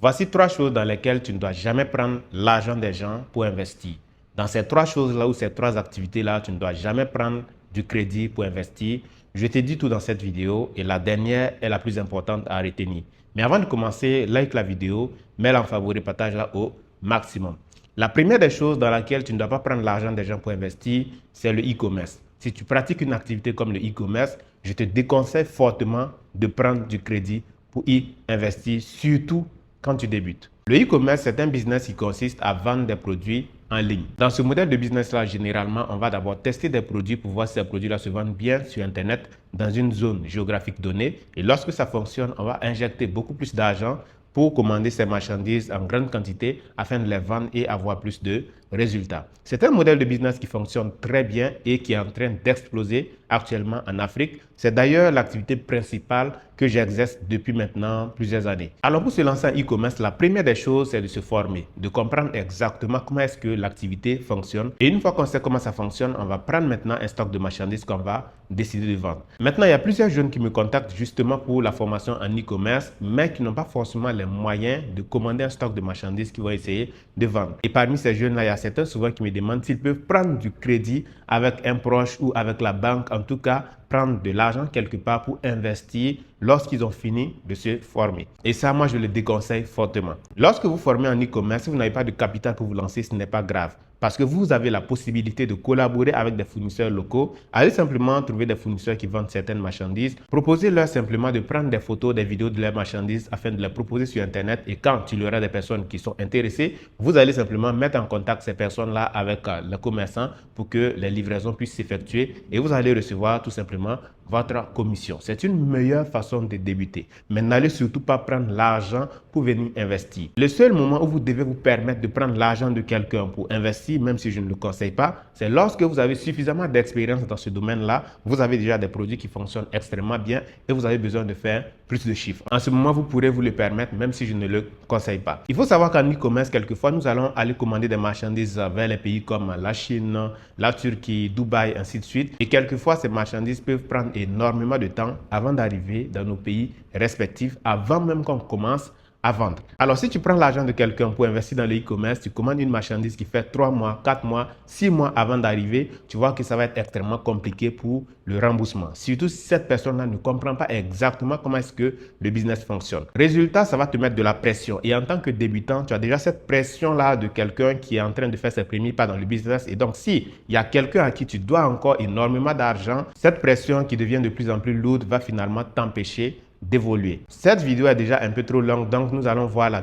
Voici 3 choses dans lesquelles tu ne dois jamais prendre l'argent des gens pour investir. Dans ces 3 choses-là ou ces 3 activités-là, tu ne dois jamais prendre du crédit pour investir. Je t'ai dit tout dans cette vidéo et la dernière est la plus importante à retenir. Mais avant de commencer, like la vidéo, mets-la en favori, partage-la au maximum. La première des choses dans laquelle tu ne dois pas prendre l'argent des gens pour investir, c'est le e-commerce. Si tu pratiques une activité comme le e-commerce, je te déconseille fortement de prendre du crédit pour y investir, surtout quand tu débutes. Le e-commerce, c'est un business qui consiste à vendre des produits en ligne. Dans ce modèle de business-là, généralement, on va d'abord tester des produits pour voir si ces produits-là se vendent bien sur Internet dans une zone géographique donnée. Et lorsque ça fonctionne, on va injecter beaucoup plus d'argent pour commander ces marchandises en grande quantité afin de les vendre et avoir plus de résultats. C'est un modèle de business qui fonctionne très bien et qui est en train d'exploser actuellement en Afrique. C'est d'ailleurs l'activité principale que j'exerce depuis maintenant plusieurs années. Alors pour se lancer en e-commerce, la première des choses, c'est de se former, de comprendre exactement comment est-ce que l'activité fonctionne. Et une fois qu'on sait comment ça fonctionne, on va prendre maintenant un stock de marchandises qu'on va décider de vendre. Maintenant, il y a plusieurs jeunes qui me contactent justement pour la formation en e-commerce, mais qui n'ont pas forcément les moyens de commander un stock de marchandises qu'ils vont essayer de vendre. Et parmi ces jeunes-là, il y a certains souvent qui me demandent s'ils peuvent prendre du crédit avec un proche ou avec la banque, en tout cas, prendre de l'argent quelque part pour investir lorsqu'ils ont fini de se former. Et ça, moi, je le déconseille fortement. Lorsque vous formez en e-commerce, si vous n'avez pas de capital pour vous lancer, ce n'est pas grave. Parce que vous avez la possibilité de collaborer avec des fournisseurs locaux. Allez simplement trouver des fournisseurs qui vendent certaines marchandises. Proposez-leur simplement de prendre des photos, des vidéos de leurs marchandises afin de les proposer sur Internet. Et quand il y aura des personnes qui sont intéressées, vous allez simplement mettre en contact ces personnes-là avec les commerçants pour que les livraisons puissent s'effectuer. Et vous allez recevoir tout simplement votre commission. C'est une meilleure façon de débuter. Mais n'allez surtout pas prendre l'argent pour venir investir. Le seul moment où vous devez vous permettre de prendre l'argent de quelqu'un pour investir, même si je ne le conseille pas, c'est lorsque vous avez suffisamment d'expérience dans ce domaine-là, vous avez déjà des produits qui fonctionnent extrêmement bien et vous avez besoin de faire plus de chiffres. En ce moment, vous pourrez vous le permettre, même si je ne le conseille pas. Il faut savoir qu'en e-commerce, quelquefois, nous allons aller commander des marchandises vers les pays comme la Chine, la Turquie, Dubaï, ainsi de suite. Et quelquefois, ces marchandises peuvent prendre énormément de temps avant d'arriver dans nos pays respectifs, avant même qu'on commence à vendre. Alors, si tu prends l'argent de quelqu'un pour investir dans le e-commerce, tu commandes une marchandise qui fait 3 mois, 4 mois, 6 mois avant d'arriver, tu vois que ça va être extrêmement compliqué pour le remboursement. Surtout si cette personne-là ne comprend pas exactement comment est-ce que le business fonctionne. Résultat, ça va te mettre de la pression. Et en tant que débutant, tu as déjà cette pression-là de quelqu'un qui est en train de faire ses premiers pas dans le business. Et donc, si il y a quelqu'un à qui tu dois encore énormément d'argent, cette pression qui devient de plus en plus lourde va finalement t'empêcher d'évoluer. Cette vidéo est déjà un peu trop longue, donc nous allons voir la